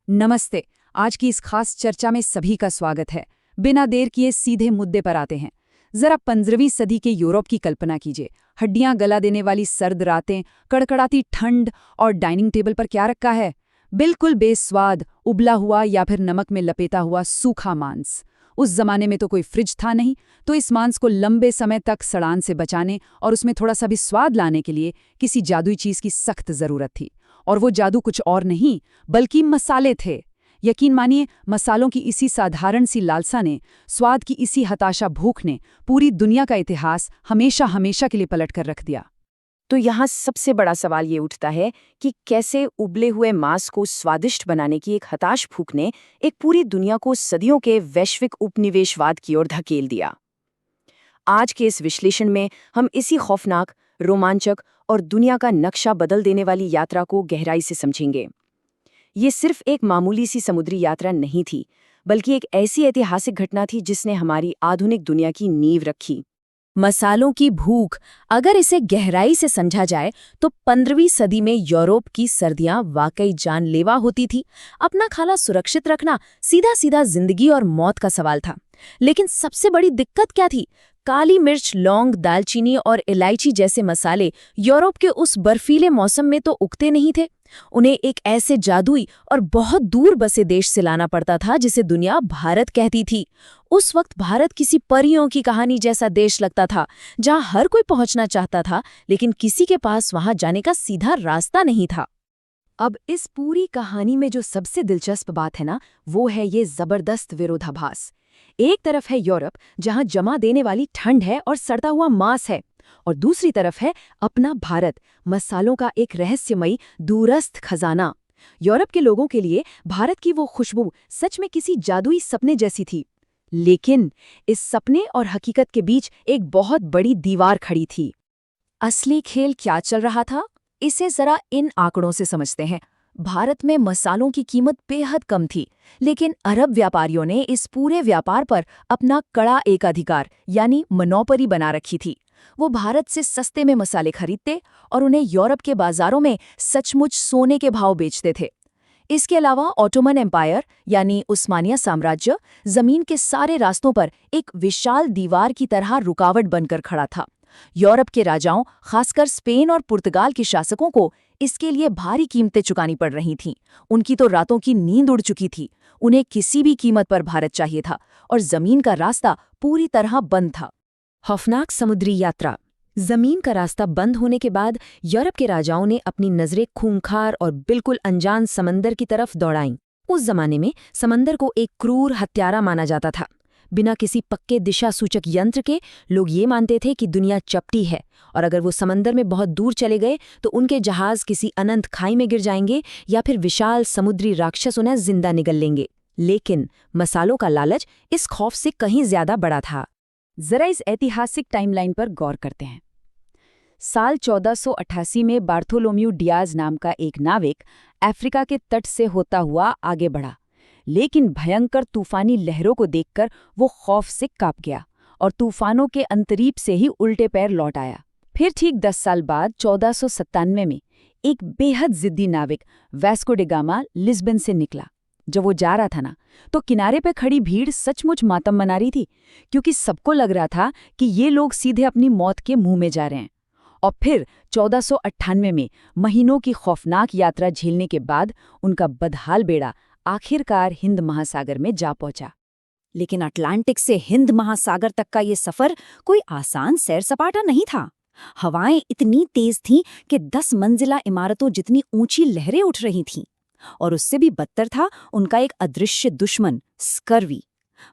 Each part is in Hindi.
नमस्ते। आज की इस खास चर्चा में सभी का स्वागत है। बिना देर किए सीधे मुद्दे पर आते हैं। जरा 15वीं सदी के यूरोप की कल्पना कीजिए। हड्डियां गला देने वाली सर्द रातें, कड़कड़ाती ठंड और डाइनिंग टेबल पर क्या रखा है? बिल्कुल बेस्वाद, उबला हुआ या फिर नमक में लपेटा हुआ सूखा मांस। उस जमाने में तो कोई फ्रिज था नहीं, तो इस मांस को लंबे समय तक सड़ान से बचाने और उसमें थोड़ा सा भी स्वाद लाने के लिए किसी जादुई चीज की सख्त जरूरत थी। और वो जादू कुछ और नहीं बल्कि मसाले थे। यकीन मानिए, मसालों की इसी साधारण सी लालसा ने, स्वाद की इसी हताशा भूख ने पूरी दुनिया का इतिहास हमेशा हमेशा के लिए पलट कर रख दिया। तो यहाँ सबसे बड़ा सवाल ये उठता है कि कैसे उबले हुए मांस को स्वादिष्ट बनाने की एक हताश भूख ने एक पूरी दुनिया को सदियों के वैश्विक उपनिवेशवाद की ओर धकेल दिया। आज के इस विश्लेषण में हम इसी खौफनाक, रोमांचक और दुनिया का नक्शा बदल देने वाली यात्रा को गहराई से समझेंगे। ये सिर्फ एक मामूली सी समुद्री यात्रा नहीं थी, बल्कि एक ऐसी ऐतिहासिक घटना थी जिसने हमारी आधुनिक दुनिया की नींव रखी। मसालों की भूख, अगर इसे गहराई से समझा जाए तो 15वीं सदी में यूरोप की सर्दियां वाकई जानलेवा होती थी। अपना खाना सुरक्षित रखना सीधा सीधा जिंदगी और मौत का सवाल था। लेकिन सबसे बड़ी दिक्कत क्या थी? काली मिर्च, लौंग, दालचीनी और इलायची जैसे मसाले यूरोप के उस बर्फीले मौसम में तो उगते नहीं थे। उन्हें एक ऐसे जादुई और बहुत दूर बसे देश से लाना पड़ता था जिसे दुनिया भारत कहती थी। उस वक्त भारत किसी परियों की कहानी जैसा देश लगता था, जहां हर कोई पहुंचना चाहता था, लेकिन किसी के पास वहां जाने का सीधा रास्ता नहीं था। अब इस पूरी कहानी में जो सबसे दिलचस्प बात है ना, वो है ये जबरदस्त विरोधाभास। एक तरफ है यूरोप, जहां जमा देने वाली ठंड है और सड़ता हुआ मांस है, और दूसरी तरफ है अपना भारत, मसालों का एक रहस्यमयी दूरस्थ खजाना। यूरोप के लोगों के लिए भारत की वो खुशबू सच में किसी जादुई सपने जैसी थी। लेकिन इस सपने और हकीकत के बीच एक बहुत बड़ी दीवार खड़ी थी। असली खेल क्या चल रहा था, इसे जरा इन आंकड़ों से समझते हैं। भारत में मसालों की कीमत बेहद कम थी, लेकिन अरब व्यापारियों ने इस पूरे व्यापार पर अपना कड़ा एकाधिकार यानी मोनोपोली बना रखी थी। वो भारत से सस्ते में मसाले खरीदते और उन्हें यूरोप के बाजारों में सचमुच सोने के भाव बेचते थे। इसके अलावा ऑटोमन एम्पायर यानी उस्मानिया साम्राज्य जमीन के सारे रास्तों पर एक विशाल दीवार की तरह रुकावट बनकर खड़ा था। यूरोप के राजाओं, खासकर स्पेन और पुर्तगाल के शासकों को इसके लिए भारी कीमतें चुकानी पड़ रही थीं। उनकी तो रातों की नींद उड़ चुकी थी। उन्हें किसी भी कीमत पर भारत चाहिए था और जमीन का रास्ता पूरी तरह बंद था। खौफनाक समुद्री यात्रा। जमीन का रास्ता बंद होने के बाद यूरोप के राजाओं ने अपनी नजरें खूंखार और बिल्कुल अनजान समंदर की तरफ दौड़ाईं। उस जमाने में समंदर को एक क्रूर हत्यारा माना जाता था। बिना किसी पक्के दिशा सूचक यंत्र के लोग ये मानते थे कि दुनिया चपटी है और अगर वो समंदर में बहुत दूर चले गए तो उनके जहाज किसी अनंत खाई में गिर जाएंगे या फिर विशाल समुद्री राक्षस उन्हें जिंदा निगल लेंगे। लेकिन मसालों का लालच इस खौफ से कहीं ज्यादा बड़ा था। जरा इस ऐतिहासिक टाइमलाइन पर गौर करते हैं। साल 1488 में बार्थोलोम्यू डियाज नाम का एक नाविक अफ्रीका के तट से होता हुआ आगे बढ़ा, लेकिन भयंकर तूफानी लहरों को देखकर वो खौफ से कांप गया और तूफानों के अंतरीप से ही उल्टे पैर लौट आया। फिर ठीक 10 साल बाद 1497 में एक बेहद जिद्दी नाविक वास्को डी गामा लिस्बन से निकला। जब वो जा रहा था ना, तो किनारे पे खड़ी भीड़ सचमुच मातम मना रही थी, क्योंकि सबको लग रहा था कि ये लोग सीधे अपनी मौत के मुंह में जा रहे हैं। और फिर 1498 में महीनों की खौफनाक यात्रा झेलने के बाद उनका बदहाल बेड़ा आखिरकार हिंद महासागर में जा पहुंचा। लेकिन अटलांटिक से हिंद महासागर तक का ये सफर कोई आसान सैर सपाटा नहीं था। हवाएं इतनी तेज थीं कि 10 मंजिला इमारतों जितनी ऊंची लहरें उठ रही थीं। और उससे भी बदतर था उनका एक अदृश्य दुश्मन, स्कर्वी।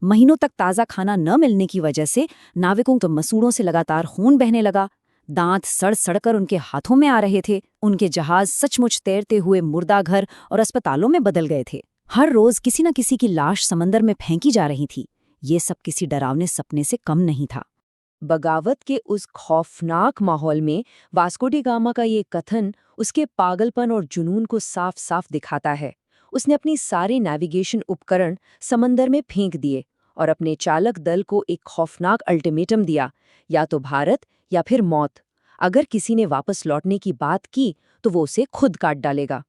महीनों तक ताज़ा खाना न मिलने की वजह से नाविकों के मसूड़ों से लगातार खून बहने लगा। दांत सड़ सड़कर उनके हाथों में आ रहे थे। उनके जहाज सचमुच तैरते हुए मुर्दा घर और अस्पतालों में बदल गए थे। हर रोज किसी न किसी की लाश समंदर में फेंकी जा रही थी। ये सब किसी डरावने सपने से कम नहीं था। बगावत के उस खौफनाक माहौल में वास्को डी गामा का ये कथन उसके पागलपन और जुनून को साफ साफ दिखाता है। उसने अपनी सारे नेविगेशन उपकरण समंदर में फेंक दिए और अपने चालक दल को एक खौफनाक अल्टीमेटम दिया, या तो भारत या फिर मौत। अगर किसी ने वापस लौटने की बात की तो वो उसे खुद काट डालेगा।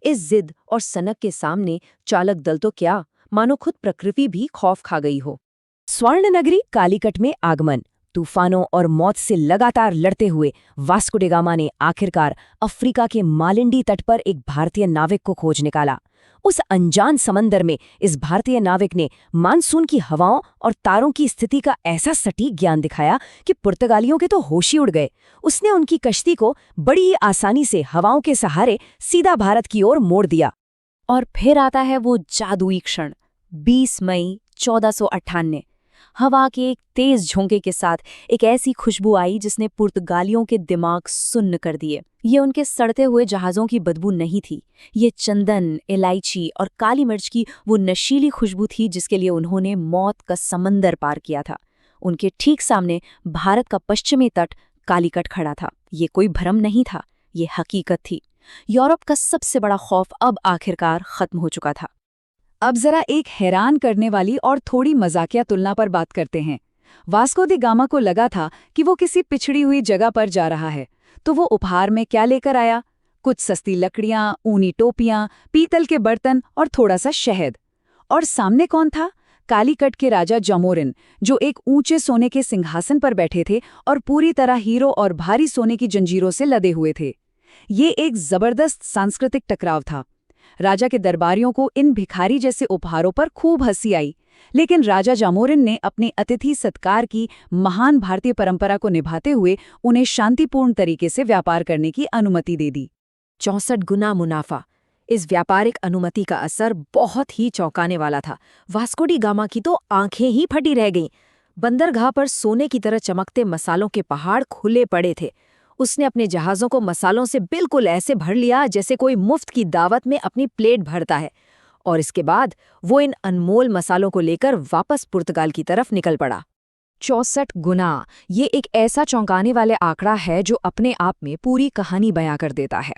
इस जिद और सनक के सामने चालक दल तो क्या, मानो खुद प्रकृति भी खौफ खा गई हो। स्वर्ण नगरी कालीकट में आगमन। तूफानों और मौत से लगातार लड़ते हुए वास्को डी गामा ने आखिरकार अफ्रीका के मालिंडी तट पर एक भारतीय नाविक को खोज निकाला। उस अनजान समंदर में इस भारतीय नाविक ने मानसून की हवाओं और तारों की स्थिति का ऐसा सटीक ज्ञान दिखाया कि पुर्तगालियों के तो होश ही उड़ गए। उसने उनकी कश्ती को बड़ी ही आसानी से हवाओं के सहारे सीधा भारत की ओर मोड़ दिया। और फिर आता है वो जादुई क्षण, 20 मई 1498। हवा के एक तेज झोंके के साथ एक ऐसी खुशबू आई जिसने पुर्तगालियों के दिमाग सुन्न कर दिए। ये उनके सड़ते हुए जहाज़ों की बदबू नहीं थी, ये चंदन, इलायची और काली मिर्च की वो नशीली खुशबू थी जिसके लिए उन्होंने मौत का समंदर पार किया था। उनके ठीक सामने भारत का पश्चिमी तट कालीकट खड़ा था। ये कोई भ्रम नहीं था, ये हकीकत थी। यूरोप का सबसे बड़ा खौफ अब आखिरकार खत्म हो चुका था। अब जरा एक हैरान करने वाली और थोड़ी मजाकिया तुलना पर बात करते हैं। वास्को दी गामा को लगा था कि वो किसी पिछड़ी हुई जगह पर जा रहा है, तो वो उपहार में क्या लेकर आया? कुछ सस्ती लकड़ियां, ऊनी टोपियां, पीतल के बर्तन और थोड़ा सा शहद। और सामने कौन था? कालीकट के राजा जामोरिन, जो एक ऊंचे सोने के सिंहासन पर बैठे थे और पूरी तरह हीरो और भारी सोने की जंजीरों से लदे हुए थे। ये एक जबरदस्त सांस्कृतिक टकराव था। राजा के दरबारियों को इन भिखारी जैसे उपहारों पर खूब हंसी आई, लेकिन राजा जामोरिन ने अपने अतिथि सत्कार की महान भारतीय परंपरा को निभाते हुए उन्हें शांतिपूर्ण तरीके से व्यापार करने की अनुमति दे दी। 64 गुना मुनाफा। इस व्यापारिक अनुमति का असर बहुत ही चौंकाने वाला था। वास्को डी गामा की तो आंखें ही फटी रह गईं। बंदरगाह पर सोने की तरह चमकते मसालों के पहाड़ खुले पड़े थे। उसने अपने जहाज़ों को मसालों से बिल्कुल ऐसे भर लिया जैसे कोई मुफ्त की दावत में अपनी प्लेट भरता है। और इसके बाद वो इन अनमोल मसालों को लेकर वापस पुर्तगाल की तरफ निकल पड़ा। 64 गुना, ये एक ऐसा चौंकाने वाले आंकड़ा है जो अपने आप में पूरी कहानी बयां कर देता है।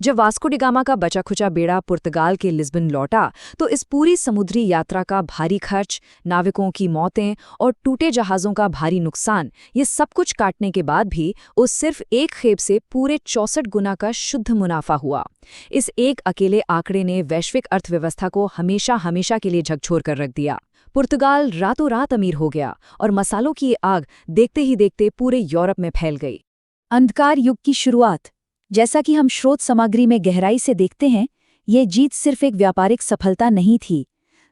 जब वास्को डी गामा का बचा खुचा बेड़ा पुर्तगाल के लिस्बन लौटा, तो इस पूरी समुद्री यात्रा का भारी खर्च, नाविकों की मौतें और टूटे जहाज़ों का भारी नुकसान, ये सब कुछ काटने के बाद भी उस सिर्फ एक खेप से पूरे 64 गुना का शुद्ध मुनाफा हुआ। इस एक अकेले आंकड़े ने वैश्विक अर्थव्यवस्था को हमेशा हमेशा के लिए झकझोर कर रख दिया। पुर्तगाल रातों रात अमीर हो गया और मसालों की आग देखते ही देखते पूरे यूरोप में फैल गई। अंधकार युग की शुरुआत। जैसा कि हम स्रोत सामग्री में गहराई से देखते हैं, ये जीत सिर्फ एक व्यापारिक सफलता नहीं थी।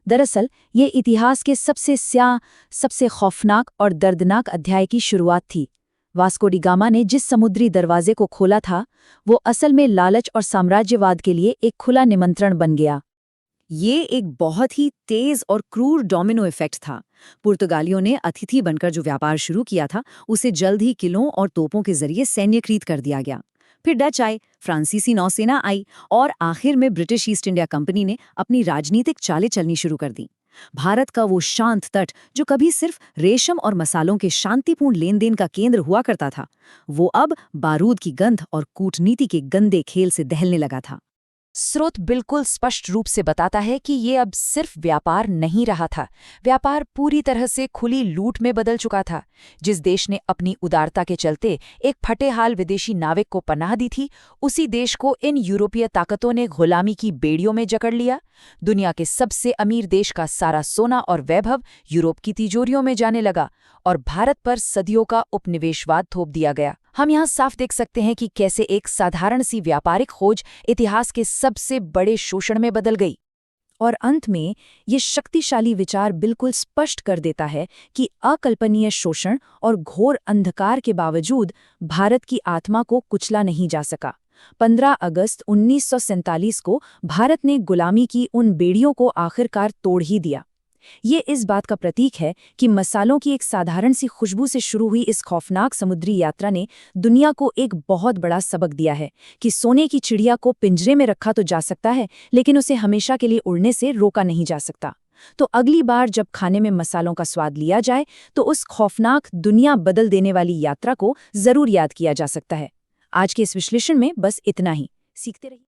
दरअसल ये इतिहास के सबसे स्याह, सबसे खौफनाक और दर्दनाक अध्याय की शुरुआत थी। वास्को डी गामा ने जिस समुद्री दरवाजे को खोला था, वो असल में लालच और साम्राज्यवाद के लिए एक खुला निमंत्रण बन गया। ये एक बहुत ही तेज और क्रूर डोमिनो इफेक्ट था। पुर्तगालियों ने अतिथि बनकर जो व्यापार शुरू किया था, उसे जल्द ही किलों और तोपों के जरिए सैन्यकृत कर दिया गया। फिर डच आए, फ्रांसीसी नौसेना आई और आखिर में ब्रिटिश ईस्ट इंडिया कंपनी ने अपनी राजनीतिक चालें चलनी शुरू कर दी। भारत का वो शांत तट, जो कभी सिर्फ रेशम और मसालों के शांतिपूर्ण लेन देन का केंद्र हुआ करता था, वो अब बारूद की गंध और कूटनीति के गंदे खेल से दहलने लगा था। स्रोत बिल्कुल स्पष्ट रूप से बताता है कि ये अब सिर्फ व्यापार नहीं रहा था, व्यापार पूरी तरह से खुली लूट में बदल चुका था। जिस देश ने अपनी उदारता के चलते एक फटेहाल विदेशी नाविक को पनाह दी थी, उसी देश को इन यूरोपीय ताकतों ने गुलामी की बेड़ियों में जकड़ लिया। दुनिया के सबसे अमीर देश का सारा सोना और वैभव यूरोप की तिजोरियों में जाने लगा और भारत पर सदियों का उपनिवेशवाद थोप दिया गया। हम यहाँ साफ देख सकते हैं कि कैसे एक साधारण सी व्यापारिक खोज इतिहास के सबसे बड़े शोषण में बदल गई। और अंत में ये शक्तिशाली विचार बिल्कुल स्पष्ट कर देता है कि अकल्पनीय शोषण और घोर अंधकार के बावजूद भारत की आत्मा को कुचला नहीं जा सका। 15 अगस्त 1947 को भारत ने गुलामी की उन बेड़ियों को आखिरकार तोड़ ही दिया। ये इस बात का प्रतीक है कि मसालों की एक साधारण सी खुशबू से शुरू हुई इस खौफनाक समुद्री यात्रा ने दुनिया को एक बहुत बड़ा सबक दिया है कि सोने की चिड़िया को पिंजरे में रखा तो जा सकता है, लेकिन उसे हमेशा के लिए उड़ने से रोका नहीं जा सकता। तो अगली बार जब खाने में मसालों का स्वाद लिया जाए, तो उस खौफनाक, दुनिया बदल देने वाली यात्रा को जरूर याद किया जा सकता है। आज के इस विश्लेषण में बस इतना ही। सीखते रहिए।